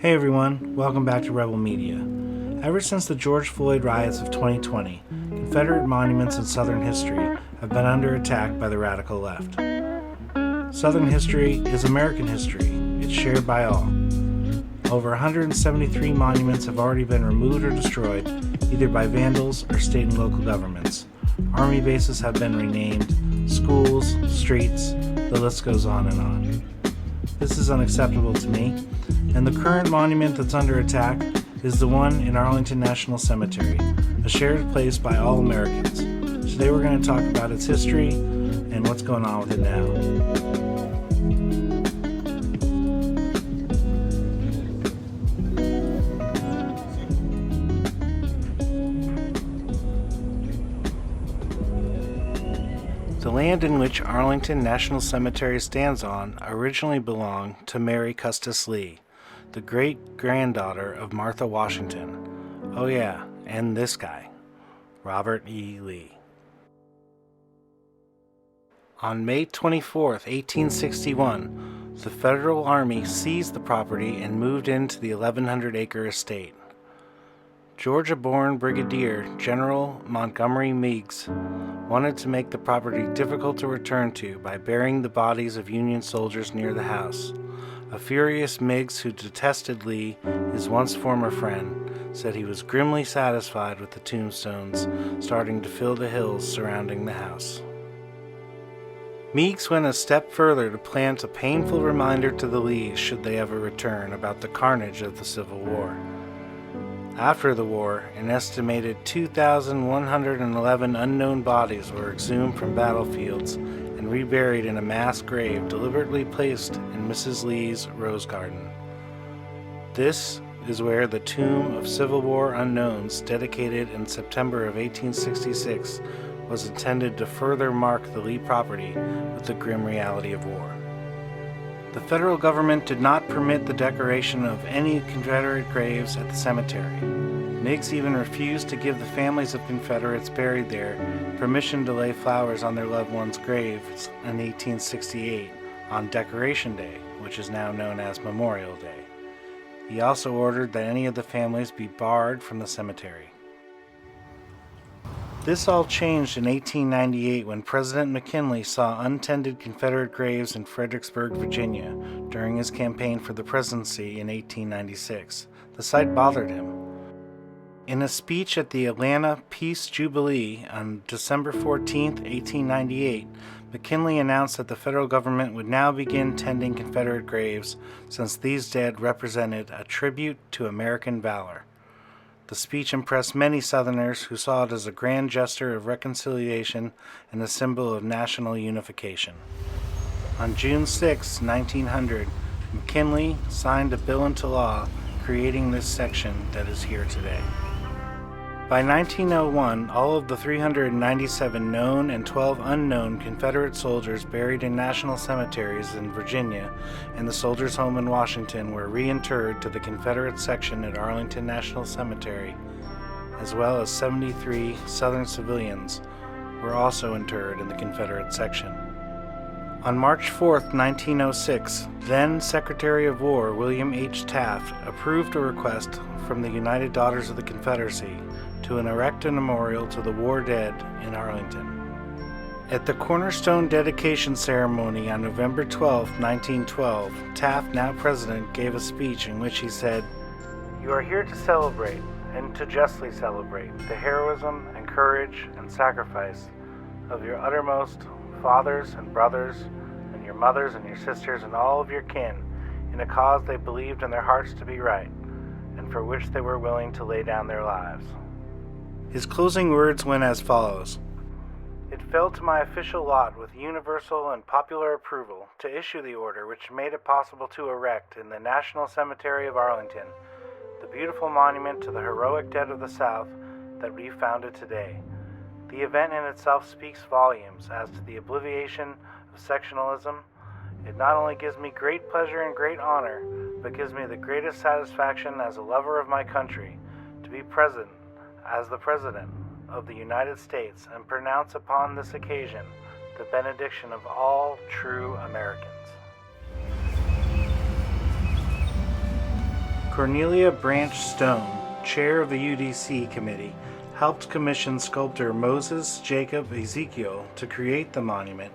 Hey everyone, welcome back to Rebel Media. Ever since the George Floyd riots of 2020, Confederate monuments in Southern history have been under attack by the radical left. Southern history is American history. It's shared by all. Over 173 monuments have already been removed or destroyed, either by vandals or state and local governments. Army bases have been renamed, schools, streets, the list goes on and on. This is unacceptable to me, and the current monument that's under attack is the one in Arlington National Cemetery, a shared place by all Americans. Today we're going to talk about its history and what's going on with it now. The land in which Arlington National Cemetery stands on originally belonged to Mary Custis Lee, the great-granddaughter of Martha Washington. Oh yeah, and this guy, Robert E. Lee. On May 24, 1861, the Federal Army seized the property and moved into the 1,100-acre estate. Georgia-born Brigadier General Montgomery Meigs wanted to make the property difficult to return to by burying the bodies of Union soldiers near the house. A furious Meigs, who detested Lee, his once former friend, said he was grimly satisfied with the tombstones starting to fill the hills surrounding the house. Meigs went a step further to plant a painful reminder to the Lees, should they ever return, about the carnage of the Civil War. After the war, an estimated 2,111 unknown bodies were exhumed from battlefields and reburied in a mass grave deliberately placed in Mrs. Lee's rose garden. This is where the Tomb of Civil War Unknowns, dedicated in September of 1866, was intended to further mark the Lee property with the grim reality of war. The federal government did not permit the decoration of any Confederate graves at the cemetery. Meigs even refused to give the families of Confederates buried there permission to lay flowers on their loved ones' graves in 1868 on Decoration Day, which is now known as Memorial Day. He also ordered that any of the families be barred from the cemetery. This all changed in 1898 when President McKinley saw untended Confederate graves in Fredericksburg, Virginia, during his campaign for the presidency in 1896. The sight bothered him. In a speech at the Atlanta Peace Jubilee on December 14, 1898, McKinley announced that the federal government would now begin tending Confederate graves, since these dead represented a tribute to American valor. The speech impressed many Southerners, who saw it as a grand gesture of reconciliation and a symbol of national unification. On June 6, 1900, McKinley signed a bill into law creating this section that is here today. By 1901, all of the 397 known and 12 unknown Confederate soldiers buried in national cemeteries in Virginia and the Soldiers' Home in Washington were reinterred to the Confederate section at Arlington National Cemetery, as well as 73 Southern civilians were also interred in the Confederate section. On March 4, 1906, then Secretary of War William H. Taft approved a request from the United Daughters of the Confederacy to erect a memorial to the war dead in Arlington. At the cornerstone dedication ceremony on November 12, 1912, Taft, now president, gave a speech in which he said, "You are here to celebrate, and to justly celebrate, the heroism and courage and sacrifice of your uttermost fathers and brothers, and your mothers and your sisters and all of your kin, in a cause they believed in their hearts to be right, and for which they were willing to lay down their lives." His closing words went as follows: "It fell to my official lot with universal and popular approval to issue the order which made it possible to erect in the National Cemetery of Arlington the beautiful monument to the heroic dead of the South that we founded today. The event in itself speaks volumes as to the obliviation of sectionalism. It not only gives me great pleasure and great honor, but gives me the greatest satisfaction as a lover of my country to be present as the President of the United States and pronounce upon this occasion the benediction of all true Americans." Cornelia Branch Stone, chair of the UDC committee, helped commission sculptor Moses Jacob Ezekiel to create the monument,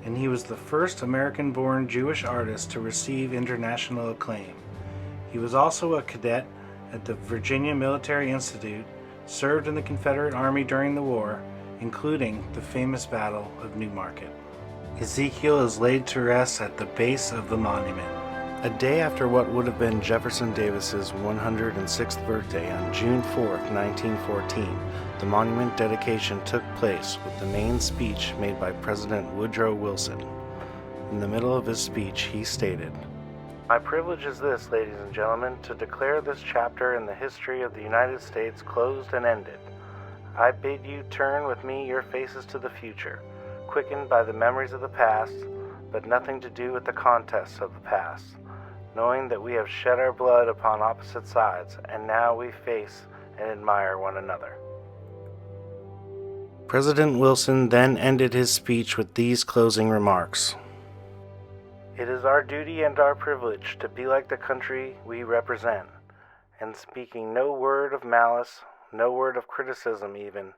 and he was the first American-born Jewish artist to receive international acclaim. He was also a cadet at the Virginia Military Institute, served in the Confederate Army during the war, including the famous Battle of New Market. Ezekiel is laid to rest at the base of the monument. A day after what would have been Jefferson Davis's 106th birthday on June 4, 1914, the monument dedication took place with the main speech made by President Woodrow Wilson. In the middle of his speech, he stated, "My privilege is this, ladies and gentlemen, to declare this chapter in the history of the United States closed and ended. I bid you turn with me your faces to the future, quickened by the memories of the past, but nothing to do with the contests of the past, knowing that we have shed our blood upon opposite sides, and now we face and admire one another." President Wilson then ended his speech with these closing remarks. "It is our duty and our privilege to be like the country we represent, and speaking no word of malice, no word of criticism even,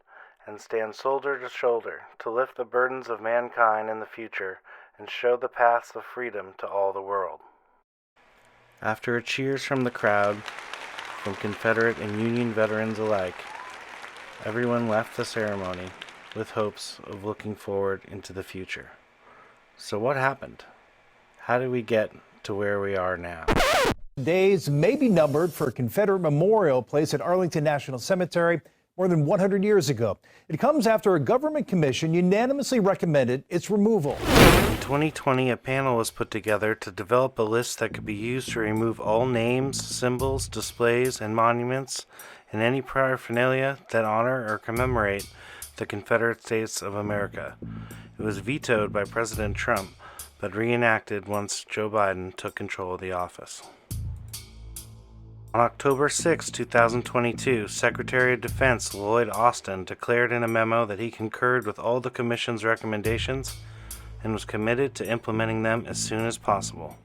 and stand shoulder to shoulder to lift the burdens of mankind in the future and show the paths of freedom to all the world." After a cheers from the crowd, from Confederate and Union veterans alike, everyone left the ceremony with hopes of looking forward into the future. So what happened? How did we get to where we are now? Days may be numbered for a Confederate memorial placed at Arlington National Cemetery more than 100 years ago. It comes after a government commission unanimously recommended its removal. In 2020, a panel was put together to develop a list that could be used to remove all names, symbols, displays, and monuments and any paraphernalia that honor or commemorate the Confederate States of America. It was vetoed by President Trump, but reenacted once Joe Biden took control of the office. On October 6, 2022, Secretary of Defense Lloyd Austin declared in a memo that he concurred with all the Commission's recommendations and was committed to implementing them as soon as possible.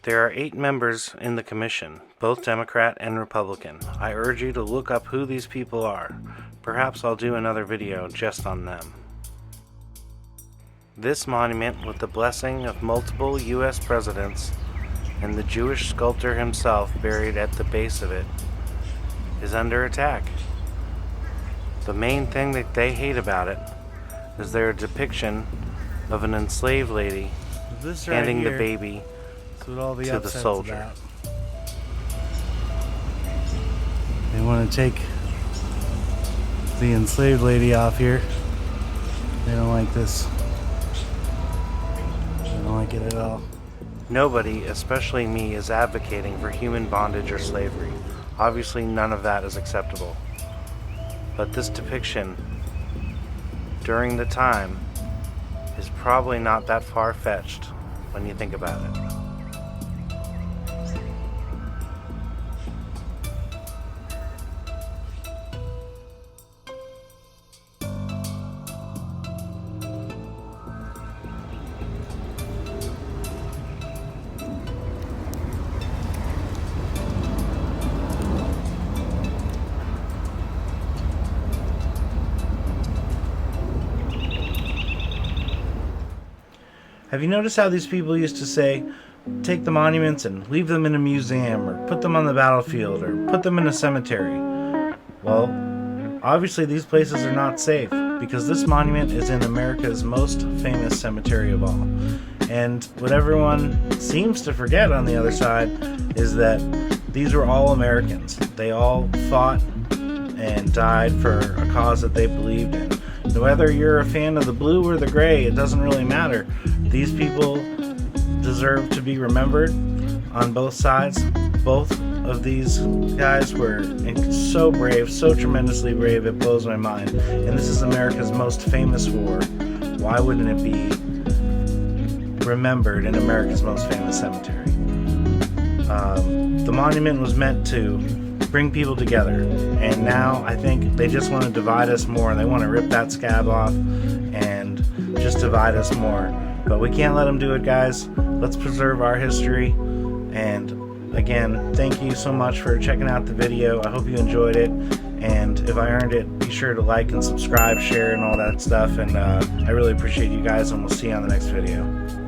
There are 8 members in the Commission, both Democrat and Republican. I urge you to look up who these people are. Perhaps I'll do another video just on them. This monument, with the blessing of multiple U.S. presidents and the Jewish sculptor himself buried at the base of it, is under attack. The main thing that they hate about it is their depiction of an enslaved lady handing the baby to the soldier. They want to take the enslaved lady off here. They don't like this. They don't like it at all. Nobody, especially me, is advocating for human bondage or slavery. Obviously, none of that is acceptable. But this depiction, during the time, is probably not that far-fetched when you think about it. Have you noticed how these people used to say, take the monuments and leave them in a museum, or put them on the battlefield, or put them in a cemetery? Well, obviously these places are not safe, because this monument is in America's most famous cemetery of all. And what everyone seems to forget on the other side is that these were all Americans. They all fought and died for a cause that they believed in. Whether you're a fan of the blue or the gray, it doesn't really matter. These people deserve to be remembered on both sides. Both of these guys were so brave, so tremendously brave, it blows my mind. And this is America's most famous war. Why wouldn't it be remembered in America's most famous cemetery? The monument was meant to bring people together, and now I think they just want to divide us more, and they want to rip that scab off and just divide us more. But we can't let them do it, guys. Let's preserve our history and Again, thank you so much for checking out the video. I hope you enjoyed it. And if I earned it, be sure to like and subscribe, share, and all that stuff. And I really appreciate you guys, and we'll see you on the next video.